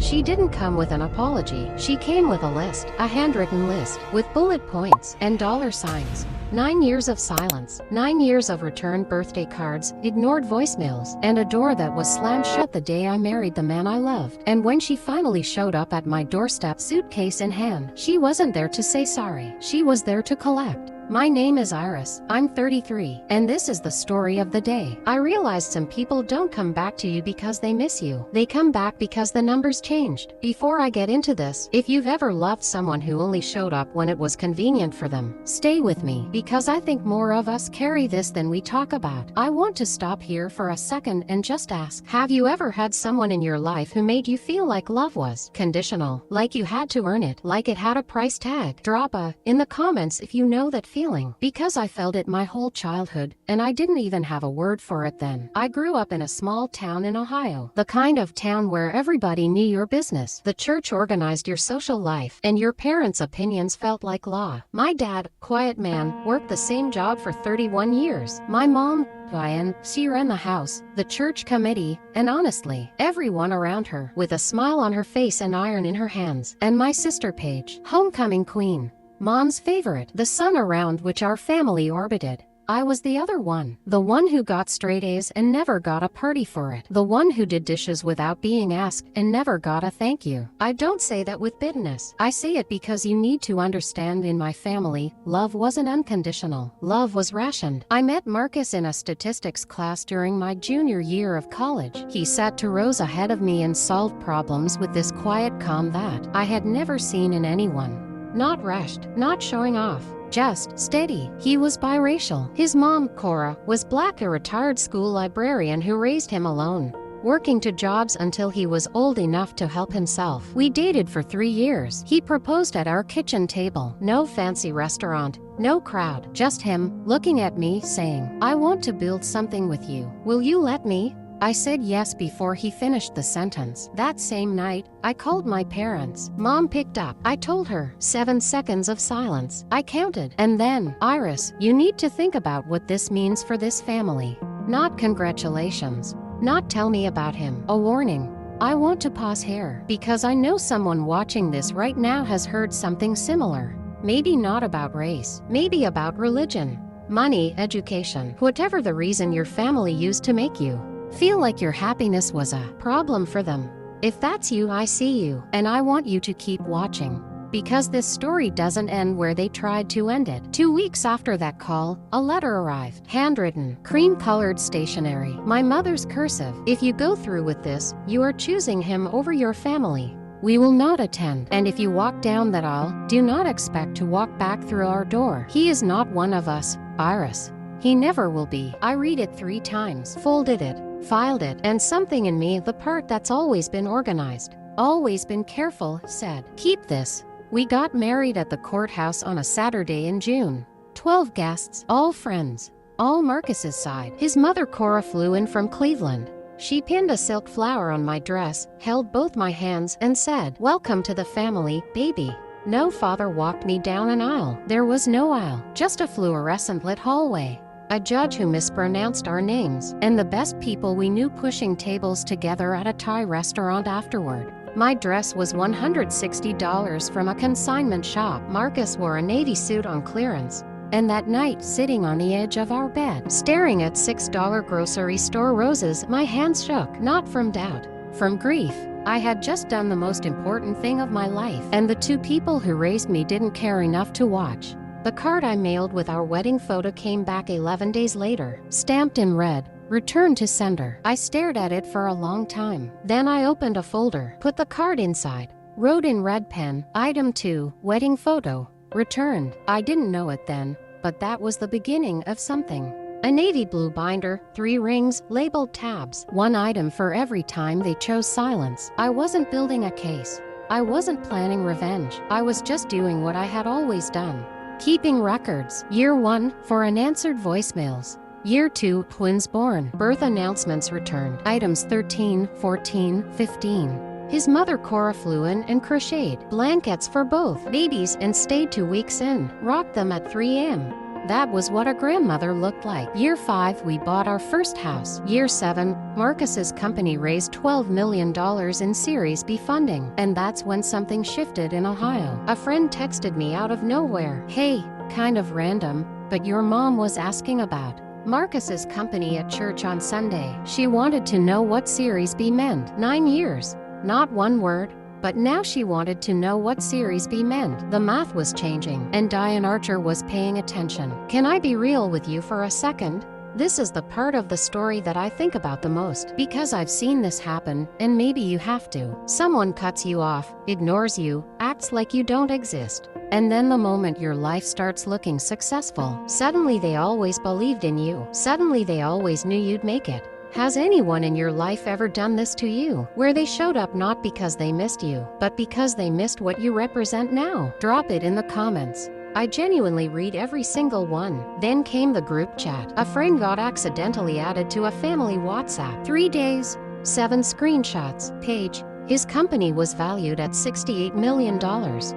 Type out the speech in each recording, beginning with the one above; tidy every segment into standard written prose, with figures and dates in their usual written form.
She didn't come with an apology. She came with a list, a handwritten list, with bullet points and dollar signs. 9 years of silence, 9 years of returned birthday cards, ignored voicemails, and a door that was slammed shut the day I married the man I loved. And when she finally showed up at my doorstep, suitcase in hand, she wasn't there to say sorry. She was there to collect. My name is Iris, I'm 33, and this is the story of the day. I realized some people don't come back to you because they miss you. They come back because the numbers changed. Before I get into this, if you've ever loved someone who only showed up when it was convenient for them, stay with me, because I think more of us carry this than we talk about. I want to stop here for a second and just ask, have you ever had someone in your life who made you feel like love was conditional, like you had to earn it, like it had a price tag? Drop a in the comments if you know that feeling, because I felt it my whole childhood, and I didn't even have a word for it then. I grew up in a small town in Ohio, the kind of town where everybody knew your business. The church organized your social life, and your parents' opinions felt like law. My dad, quiet man, worked the same job for 31 years. My mom, Diane, she ran the house, the church committee, and honestly, everyone around her, with a smile on her face and iron in her hands. And my sister Paige, homecoming queen, Mom's favorite, the sun around which our family orbited. I was the other one, the one who got straight A's and never got a party for it, the one who did dishes without being asked and never got a thank you. I don't say that with bitterness. I say it because you need to understand, in my family, love wasn't unconditional. Love was rationed. I met Marcus in a statistics class during my junior year of college. He sat 2 rows ahead of me and solved problems with this quiet calm that I had never seen in anyone. Not rushed, not showing off, just steady. He was biracial. His mom, Cora, was black, a retired school librarian who raised him alone, working 2 jobs until he was old enough to help himself. We dated for 3 years. He proposed at our kitchen table. No fancy restaurant, no crowd, just him, looking at me, saying, "I want to build something with you. Will you let me?" I said yes before he finished the sentence. That same night, I called my parents. Mom picked up. I told her. 7 seconds of silence. I counted. And then, Iris, you need to think about what this means for this family. Not congratulations. Not tell me about him. A warning. I want to pause here, because I know someone watching this right now has heard something similar. Maybe not about race. Maybe about religion, money, education, whatever the reason your family used to make you feel like your happiness was a problem for them. If that's you, I see you, and I want you to keep watching, because this story doesn't end where they tried to end it. 2 weeks after that call, a letter arrived, handwritten, cream-colored stationery, my mother's cursive. "If you go through with this, you are choosing him over your family. We will not attend, and if you walk down that aisle, do not expect to walk back through our door. He is not one of us, Iris. He never will be." I read it 3 times, folded it, filed it, and something in me, the part that's always been organized, always been careful, said, "Keep this." We got married at the courthouse on a Saturday in June. 12 guests, all friends, all Marcus's side. His mother Cora flew in from Cleveland. She pinned a silk flower on my dress, held both my hands, and said, "Welcome to the family, baby." No father walked me down an aisle. There was no aisle, just a fluorescent lit hallway. A judge who mispronounced our names, and the best people we knew pushing tables together at a Thai restaurant afterward. My dress was $160 from a consignment shop. Marcus wore a navy suit on clearance. And that night, sitting on the edge of our bed, staring at $6 grocery store roses, my hands shook, not from doubt, from grief. I had just done the most important thing of my life, and the 2 people who raised me didn't care enough to watch. The card I mailed with our wedding photo came back 11 days later, stamped in red, "Return to sender." I stared at it for a long time. Then I opened a folder, put the card inside, wrote in red pen, "Item 2, wedding photo, returned." I didn't know it then, but that was the beginning of something. A navy blue binder, 3 rings, labeled tabs, 1 item for every time they chose silence. I wasn't building a case. I wasn't planning revenge. I was just doing what I had always done. Keeping records. Year 1, for unanswered voicemails. Year 2, twins born. Birth announcements returned. Items 13, 14, 15. His mother Cora flew in and crocheted blankets for both babies and stayed 2 weeks in. Rocked them at 3 a.m. That was what a grandmother looked like. Year 5, we bought our first house. Year 7, Marcus's company raised $12 million in Series B funding. And that's when something shifted in Ohio. A friend texted me out of nowhere. Hey, kind of random, but your mom was asking about Marcus's company at church on Sunday. She wanted to know what Series B meant. 9 years. Not one word. But now she wanted to know what Series B meant. The math was changing, and Diane Archer was paying attention. Can I be real with you for a second? This is the part of the story that I think about the most, because I've seen this happen, and maybe you have to. Someone cuts you off, ignores you, acts like you don't exist. And then the moment your life starts looking successful, suddenly they always believed in you. Suddenly they always knew you'd make it. Has anyone in your life ever done this to you, where they showed up not because they missed you, but because they missed what you represent now? Drop it in the comments. I genuinely read every single one. Then came the group chat. A friend got accidentally added to a family WhatsApp. 3 days, 7 screenshots, page. His company was valued at $68 million.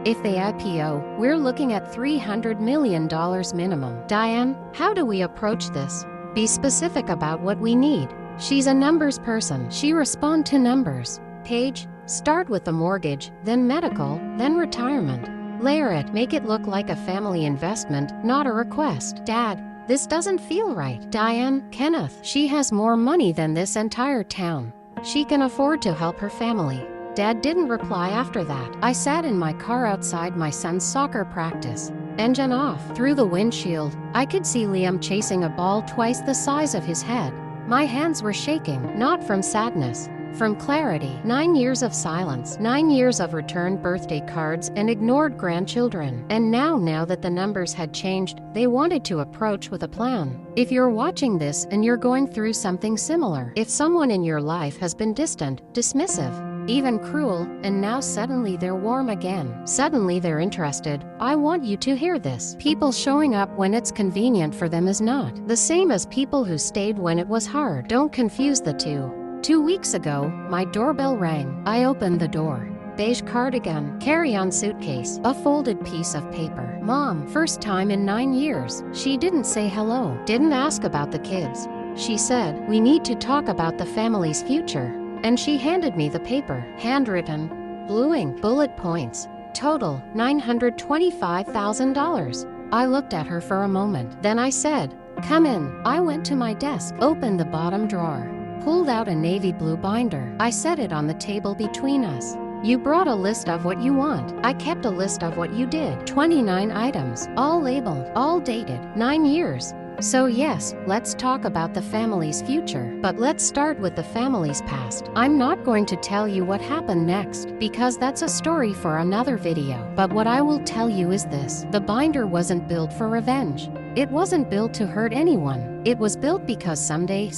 If they IPO, we're looking at $300 million minimum. Diane, how do we approach this? Be specific about what we need. She's a numbers person. She respond to numbers. Page, start with the mortgage, then medical, then retirement. Layer it, make it look like a family investment, not a request. Dad, this doesn't feel right. Diane, Kenneth, she has more money than this entire town. She can afford to help her family. Dad didn't reply after that. I sat in my car outside my son's soccer practice. Engine off. Through the windshield, I could see Liam chasing a ball twice the size of his head. My hands were shaking, not from sadness, from clarity. 9 years of silence, 9 years of returned birthday cards and ignored grandchildren. And now that the numbers had changed, they wanted to approach with a plan. If you're watching this and you're going through something similar, if someone in your life has been distant, dismissive, even cruel, and now suddenly they're warm again. Suddenly they're interested. I want you to hear this. People showing up when it's convenient for them is not the same as people who stayed when it was hard. Don't confuse the two. 2 weeks ago, my doorbell rang. I opened the door. Beige cardigan, carry-on suitcase, a folded piece of paper. Mom, first time in 9 years. She didn't say hello, didn't ask about the kids. She said, we need to talk about the family's future. And she handed me the paper, handwritten, blue ink, bullet points. Total, $925,000. I looked at her for a moment. Then I said, come in. I went to my desk, opened the bottom drawer, pulled out a navy blue binder. I set it on the table between us. You brought a list of what you want. I kept a list of what you did. 29 items, all labeled, all dated, 9 years. So yes, let's talk about the family's future, but let's start with the family's past. I'm not going to tell you what happened next, because that's a story for another video. But what I will tell you is this: the binder wasn't built for revenge. It wasn't built to hurt anyone. It was built because someday,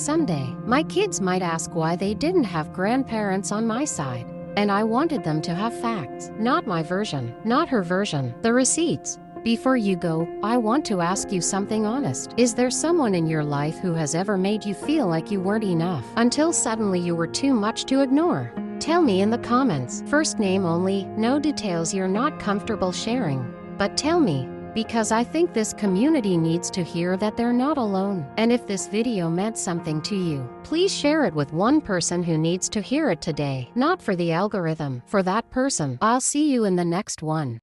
my kids might ask why they didn't have grandparents on my side. And I wanted them to have facts, not my version, not her version, the receipts. Before you go, I want to ask you something honest. Is there someone in your life who has ever made you feel like you weren't enough, until suddenly you were too much to ignore? Tell me in the comments. First name only, no details you're not comfortable sharing. But tell me, because I think this community needs to hear that they're not alone. And if this video meant something to you, please share it with one person who needs to hear it today. Not for the algorithm, for that person. I'll see you in the next one.